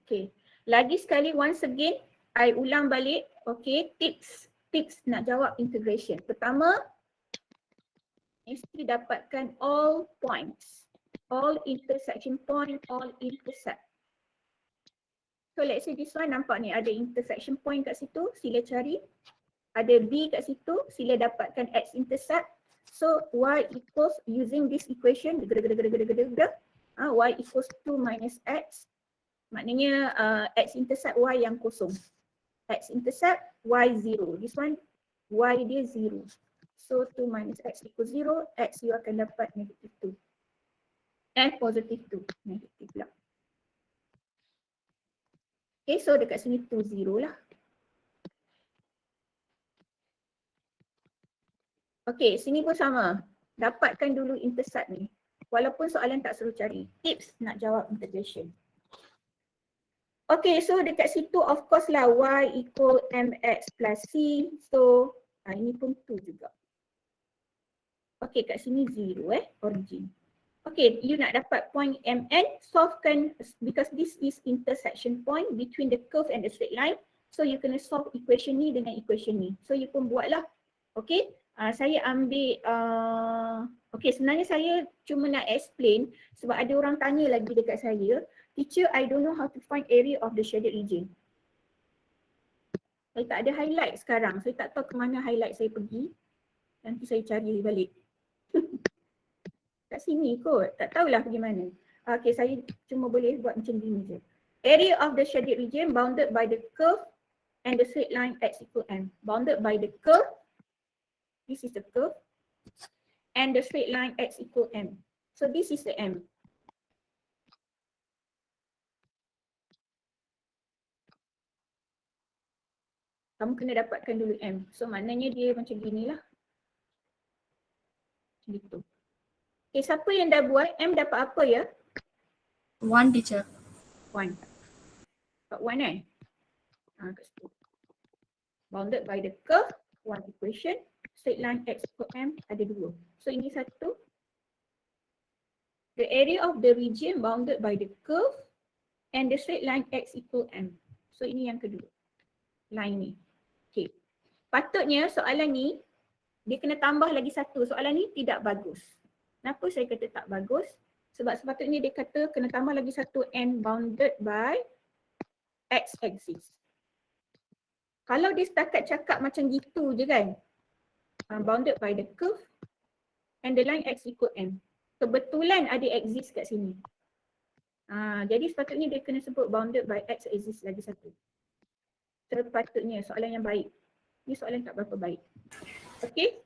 Okay. Lagi sekali, once again, I ulang balik. Okay, tips nak jawab integration. Pertama, mesti dapatkan all points. All intersection point, all intercept. So let's say this one nampak ni ada intersection point kat situ, sila cari. Ada B kat situ, sila dapatkan X intercept. So Y equals using this equation, Y equals 2 minus X. Maknanya X intercept Y yang kosong. X intercept Y 0. This one Y dia 0. So 2 minus X equals 0. X you akan dapat negative 2. And positive 2. Negative pula. Okay, so dekat sini 2, 0 lah. Okay, sini pun sama. Dapatkan dulu intercept ni. Walaupun soalan tak suruh cari. Tips nak jawab integration. Okay, so dekat situ of course lah Y equal MX plus C. So ini pun 2 juga. Okay, kat sini 0 origin. Okay, you nak dapat point MN, solvekan because this is intersection point between the curve and the straight line. So you kena solve equation ni dengan equation ni. So you pun buatlah. Okay, saya ambil, okay sebenarnya saya cuma nak explain sebab ada orang tanya lagi dekat saya, teacher I don't know how to find area of the shaded region. Saya tak ada highlight sekarang, saya tak tahu ke mana highlight saya pergi. Nanti saya cari balik. Kat sini kot, tak tahulah pergi mana. Okay, saya cuma boleh buat macam gini je. Area of the shaded region bounded by the curve and the straight line X equal M. Bounded by the curve, this is the curve, and the straight line X equal M. So this is the M. Kamu kena dapatkan dulu M. So maknanya dia macam gini lah. Macam gitu. Okay, siapa yang dah buat? M dapat apa ya? 1 teacher. 1. Dapat 1 kat situ. Bounded by the curve, 1 equation. Straight line X equal M ada 2. So ini 1. The area of the region bounded by the curve and the straight line X equal M. So ini yang kedua. Line ni. Okay. Patutnya soalan ni dia kena tambah lagi 1. Soalan ni tidak bagus. Kenapa saya kata tak bagus? Sebab sepatutnya dia kata kena tambah lagi 1 N bounded by X axis. Kalau dia setakat cakap macam gitu je kan, bounded by the curve and the line X equal M. Kebetulan ada axis kat sini. Jadi sepatutnya dia kena sebut bounded by X axis lagi 1. Sepatutnya soalan yang baik. Ini soalan tak berapa baik. Okay?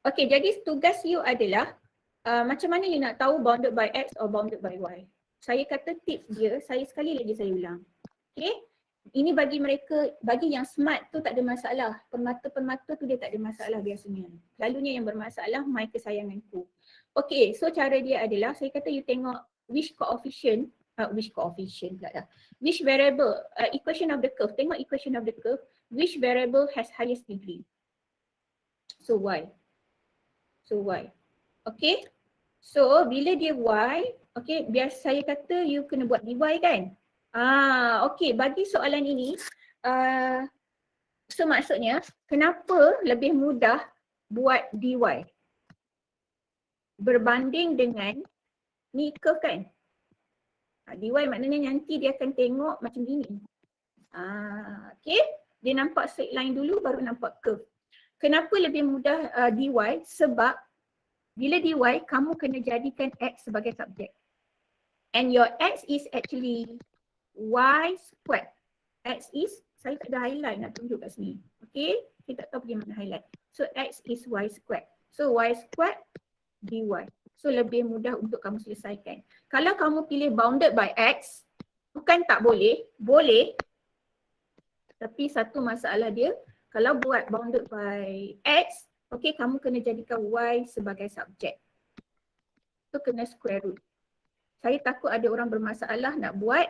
Okay, jadi tugas you adalah macam mana you nak tahu bounded by X or bounded by Y. Saya kata tips dia, saya sekali lagi saya ulang. Okay? Ini bagi mereka, bagi yang smart tu tak ada masalah. Permata-permata tu dia tak ada masalah biasanya. Lalunya yang bermasalah my kesayanganku. Okay, so cara dia adalah saya kata you tengok which coefficient pula dah. Which variable, equation of the curve. Tengok equation of the curve. Which variable has highest degree? So Y. So Y. Okay. So bila dia Y, okay, biasa saya kata you kena buat dy kan? Okay, bagi soalan ini, so maksudnya kenapa lebih mudah buat dy berbanding dengan ni curve kan? Dy maknanya nanti dia akan tengok macam gini. Okay, dia nampak straight line dulu baru nampak curve. Kenapa lebih mudah dy? Sebab bila dy kamu kena jadikan X sebagai subjek. And your X is actually Y squared. X is, saya tak ada highlight nak tunjuk kat sini. Okay, saya tak tahu bagaimana highlight. So X is Y squared. So Y squared dy. So lebih mudah untuk kamu selesaikan. Kalau kamu pilih bounded by X, bukan tak boleh, boleh. Tapi satu masalah dia, kalau buat bounded by X, okay, kamu kena jadikan Y sebagai subjek. So kena square root. Saya takut ada orang bermasalah nak buat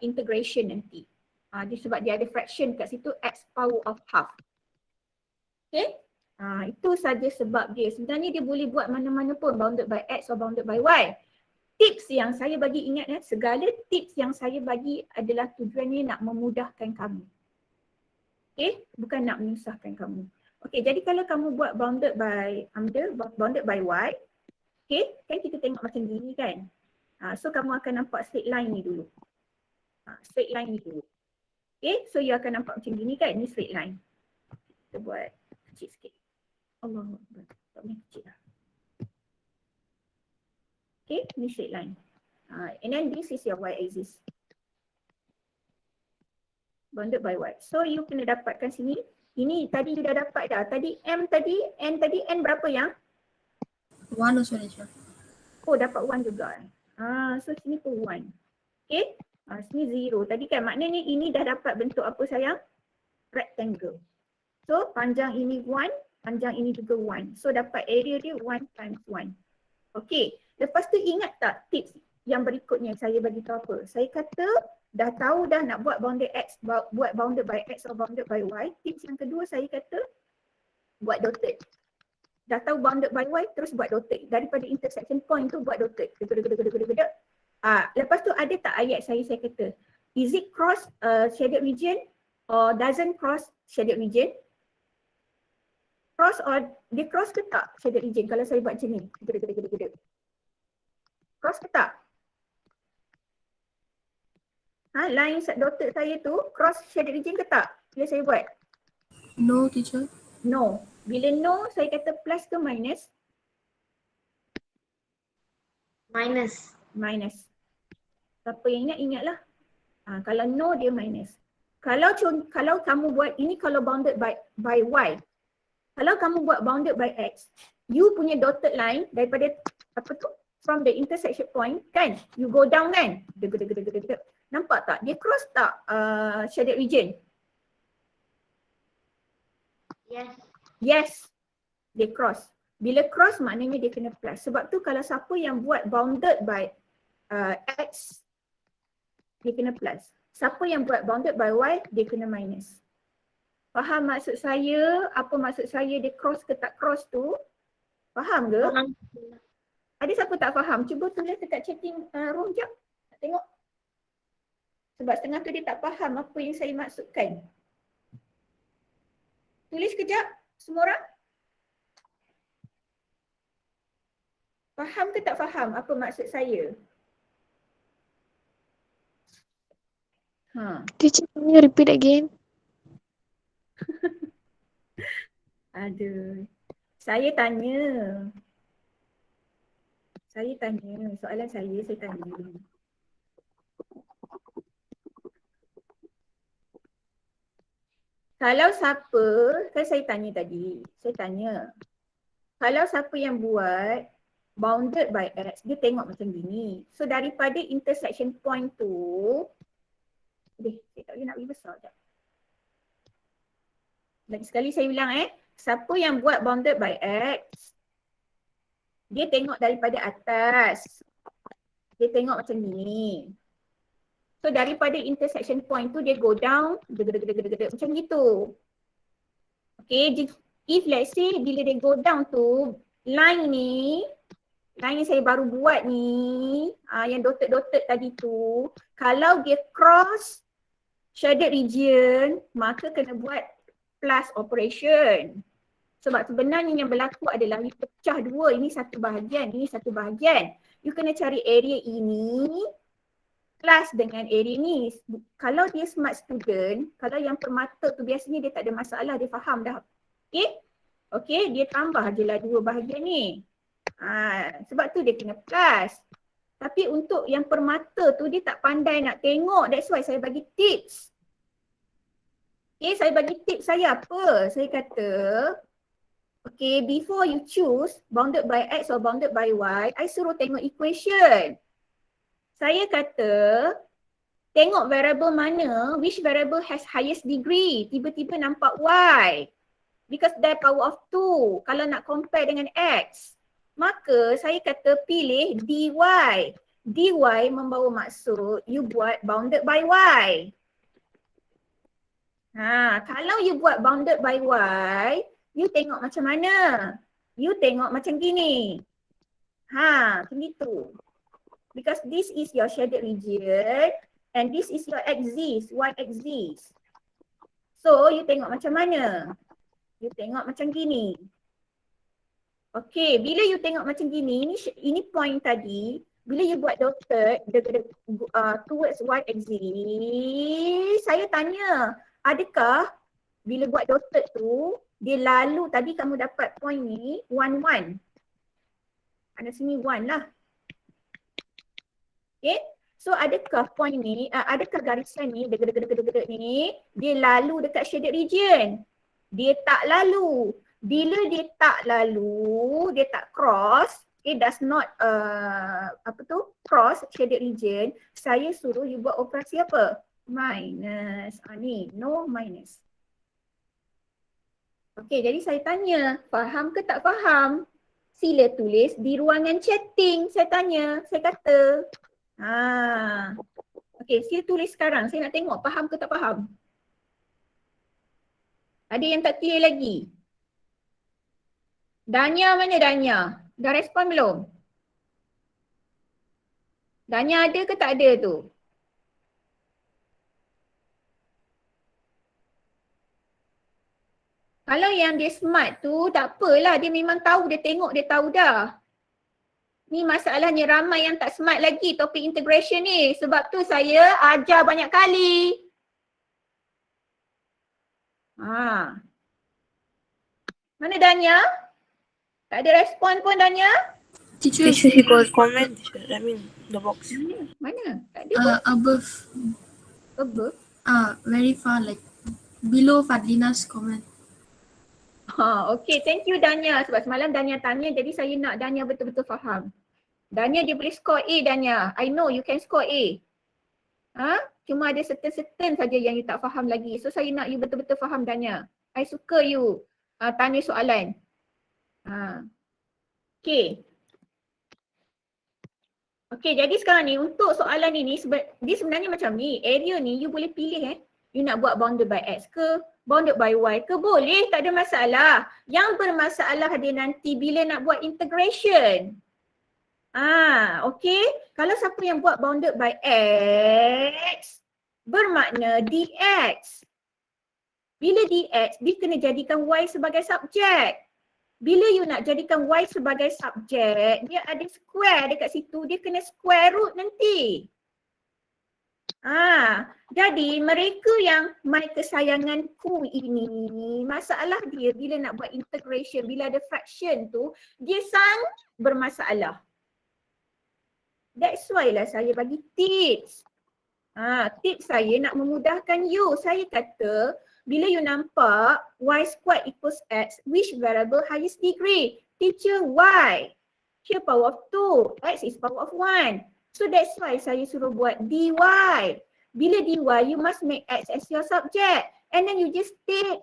integration nanti. Sebab dia ada fraction kat situ X power of half. Okay. Itu saja sebab dia. Sebenarnya dia boleh buat mana-mana pun bounded by X or bounded by Y. tips yang saya bagi, ingat ya, segala tips yang saya bagi adalah tujuannya nak memudahkan kamu. Okay, bukan nak menyusahkan kamu. Okay, jadi kalau kamu buat bounded by y, okay, kan kita tengok macam gini kan. So kamu akan nampak straight line ni dulu. Straight line ni dulu. Okay, so you akan nampak macam gini kan, ni straight line. Kita buat kecil sikit. Allah, tak boleh kecil lah. Okay, ni straight line. And then this is your y-axis. Bounded by y. So you kena dapatkan sini. Ini tadi you dah dapat dah. Tadi n berapa yang? 1 also teacher. Oh, dapat 1 juga. So sini pun 1. Okay. Sini 0. Tadi kan maknanya ini dah dapat bentuk apa sayang? Rectangle. So panjang ini 1, panjang ini juga 1. So dapat area dia 1 times 1. Okay. Lepas tu ingat tak tips yang berikutnya saya bagi tahu apa? Saya kata dah tahu dah nak buat bounded x, buat bounded by x atau bounded by y. Tips yang kedua saya kata buat dotted. Dah tahu bounded by y, terus buat dotted. Daripada intersection point tu buat dotted. Lepas tu ada tak ayat saya kata, is it cross shaded region or doesn't cross shaded region? Cross or dia cross ke tak shaded region kalau saya buat macam ni? Cross ke tak? Line dotted saya tu cross shaded region ke tak? Bila saya buat? No teacher. No. Bila no, saya kata plus ke minus? Minus. Minus. Siapa yang ingat, ingatlah. Kalau no, dia minus. Kalau kamu buat, ini kalau bounded by y. Kalau kamu buat bounded by x, you punya dotted line daripada apa tu? From the intersection point, kan? You go down kan? Nampak tak? Dia cross tak shaded region? Yes. Yes, dia cross. Bila cross maknanya dia kena plus. Sebab tu kalau siapa yang buat bounded by x, dia kena plus. Siapa yang buat bounded by y, dia kena minus. Faham maksud saya? Apa maksud saya dia cross ke tak cross tu? Faham ke? Ada siapa tak faham? Cuba tulis dekat chatting room jap. Nak tengok. Sebab setengah tu dia tak faham apa yang saya maksudkan. Tulis kejap semua orang. Faham ke tak faham apa maksud saya? Teacher, can you repeat again? Aduh. Saya tanya. Soalan saya tanya. Kalau siapa, kan saya tanya tadi, kalau siapa yang buat bounded by x, dia tengok macam gini. So daripada intersection point tu, saya tak boleh nak bagi besar sekejap. Lagi sekali saya bilang siapa yang buat bounded by x, dia tengok daripada atas. Dia tengok macam ni. So daripada intersection point tu dia go down, macam gitu. Okay, if let's say bila dia go down tu, line yang saya baru buat ni, yang dotted tadi tu, kalau dia cross shaded region, maka kena buat plus operation. Sebab sebenarnya yang berlaku adalah you pecah dua, ini satu bahagian, ini satu bahagian. You kena cari area ini plus dengan area ni. Kalau dia smart student, kalau yang permata tu biasanya dia tak ada masalah, dia faham dah. Okay, dia tambah je lah dua bahagian ni. Sebab tu dia kena plus. Tapi untuk yang permata tu dia tak pandai nak tengok, that's why saya bagi tips. Okay, saya bagi tips saya apa? Saya kata, okay, before you choose bounded by x or bounded by y, I suruh tengok equation. Saya kata, tengok variable mana, which variable has highest degree. Tiba-tiba nampak y. Because there power of 2. Kalau nak compare dengan x. Maka saya kata pilih dy. Dy membawa maksud you buat bounded by y. Kalau you buat bounded by y, you tengok macam mana? You tengok macam gini. Macam gitu. Because this is your shaded region and this is your axis, y-axis. So you tengok macam mana? You tengok macam gini. Okay, bila you tengok macam gini, ini point tadi, bila you buat dotted towards y-axis, saya tanya, adakah bila buat dotted tu, dia lalu tadi kamu dapat point ni 1, 1. Ada sini 1 lah. Okay, so adakah point ni, adakah garisan ni, deg-deg ni, dia lalu dekat shaded region? Dia tak lalu. Bila dia tak lalu, dia tak cross, it does not cross shaded region, saya suruh you buat operasi apa? Minus. Ni, no minus. Okey, jadi saya tanya, faham ke tak faham? Sila tulis di ruangan chatting, saya tanya, saya kata. Okey, sila tulis sekarang, saya nak tengok faham ke tak faham. Ada yang tak clear lagi? Danya mana Danya? Dah respon belum? Danya ada ke tak ada tu? Kalau yang dia smart tu tak apalah, dia memang tahu, dia tengok, dia tahu dah. Ni masalahnya ramai yang tak smart lagi topik integration ni. Sebab tu saya ajar banyak kali. Mana Danya? Tak ada respon pun Danya? Teacher, He got comment. I mean the box. Mana? Tak ada pun. above, Above. very far, like below Fadlina's comment. Okay, thank you Danya. Sebab semalam Danya tanya, jadi saya nak Danya betul-betul faham. Danya dia boleh score A Danya. I know you can score A. Cuma ada certain saja yang you tak faham lagi. So saya nak you betul-betul faham Danya. I suka you tanya soalan. Okay. Okay, jadi sekarang ni untuk soalan ini, dia sebenarnya macam ni. Area ni you boleh pilih You nak buat bounded by X ke, bounded by Y ke, boleh, tak ada masalah. Yang bermasalah dia nanti bila nak buat integration. Okay. Kalau siapa yang buat bounded by X, bermakna dx. Bila dx, dia kena jadikan Y sebagai subjek. Bila you nak jadikan Y sebagai subjek, dia ada square dekat situ, dia kena square root nanti. Jadi mereka yang my kesayanganku ini, masalah dia bila nak buat integration, bila ada fraction tu, dia sangat bermasalah. That's why lah saya bagi tips. Tips saya nak memudahkan you. Saya kata, bila you nampak y squared equals x, which variable highest degree? Teacher, y. Here power of 2, x is power of 1. So that's why saya suruh buat dy. Bila dy, you must make x as your subject. And then you just take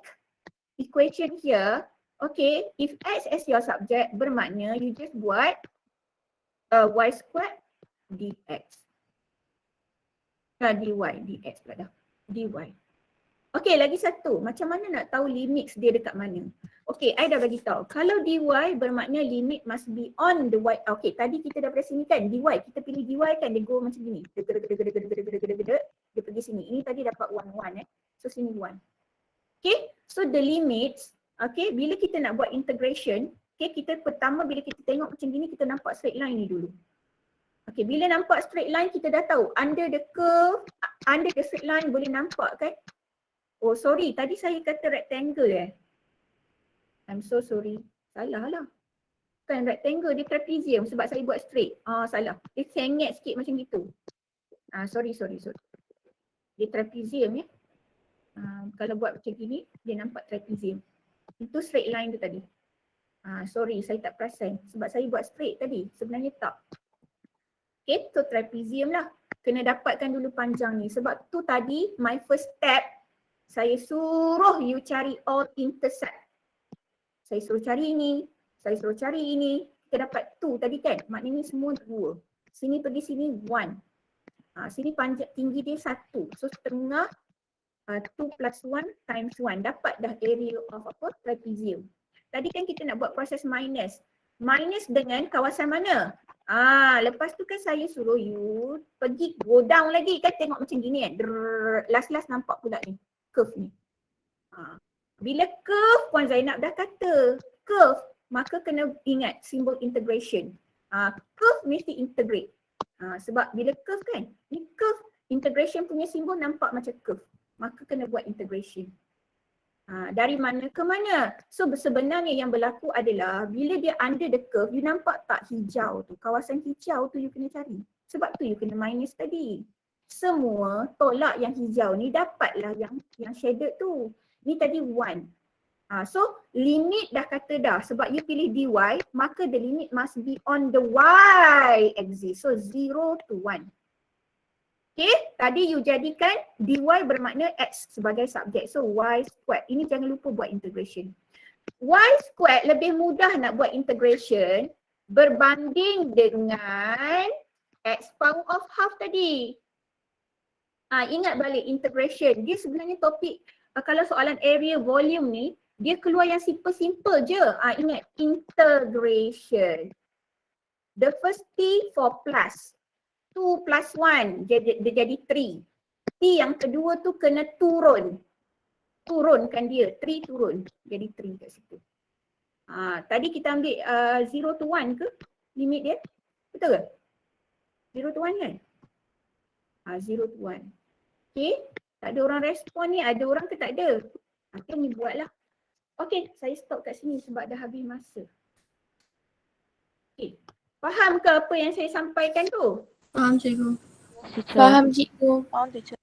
equation here. Okay, if x as your subject, bermakna you just buat y squared dx. Dy, dx pula dah. Dy. Okay, lagi satu. Macam mana nak tahu limits dia dekat mana? Okay, I dah bagi tahu. Kalau dy bermakna limit must be on the y. Okay, tadi kita dah sini kan, dy. Kita pilih dy kan, dia go macam gini. Dia pergi sini. Ini tadi dapat 1, 1 So sini 1. Okay, so the limits, okay, bila kita nak buat integration, okay, kita pertama bila kita tengok macam gini, kita nampak straight line ni dulu. Okay, bila nampak straight line, kita dah tahu under the curve, under the straight line boleh nampak kan? Oh sorry, tadi saya kata rectangle I'm so sorry. Salah lah. Kan rectangle dia trapezium sebab saya buat straight. Salah. Dia sengit sikit macam gitu. Sorry. Dia trapezium kalau buat macam gini, dia nampak trapezium. Itu straight line tu tadi. Sorry, saya tak perasan sebab saya buat straight tadi. Sebenarnya tak. Okay, so trapezium lah. Kena dapatkan dulu panjang ni. Sebab tu tadi my first step, saya suruh you cari all intercept. Saya suruh cari ini, saya suruh cari ini. Kita dapat 2 tadi kan? Maknanya semua 2. Sini pergi sini 1. Sini panjang tinggi dia 1. So setengah 2 plus 1 times 1. Dapat dah area of apa? Trapezium. Tadi kan kita nak buat proses minus. Minus dengan kawasan mana? Lepas tu kan saya suruh you pergi go down lagi kan, tengok macam gini kan. Last nampak pula ni curve ni. Bila curve Puan Zainab dah kata curve, maka kena ingat simbol integration. Curve mesti integrate. Sebab bila curve kan, ni curve integration punya simbol nampak macam curve. Maka kena buat integration. Dari mana ke mana? So sebenarnya yang berlaku adalah bila dia under the curve, you nampak tak hijau tu? Kawasan hijau tu you kena cari. Sebab tu you kena minus tadi. Semua tolak yang hijau ni, dapatlah yang shaded tu. Ni tadi 1. So limit dah kata dah, sebab you pilih dy, maka the limit must be on the y axis. So 0 to 1. Okay, tadi you jadikan dy bermakna x sebagai subjek. So y squared. Ini jangan lupa buat integration. Y squared lebih mudah nak buat integration berbanding dengan x power of half tadi. Ingat balik integration. Dia sebenarnya topik, kalau soalan area volume ni, dia keluar yang simple-simple je. Ingat integration. The first T for plus. 2 plus 1 dia jadi 3. T yang kedua tu kena turun. Turunkan dia, 3 turun. Jadi 3 kat situ. Tadi kita ambil 0 to 1 ke limit dia? Betul ke? 0 to 1 kan? 0 to 1. Okay, tak ada orang respon ni, ada orang ke tak ada? Okay, ni buatlah. Okay, saya stop kat sini sebab dah habis masa. Okay, faham ke apa yang saya sampaikan tu? Faham cikgu. Faham cikgu. Faham teacher.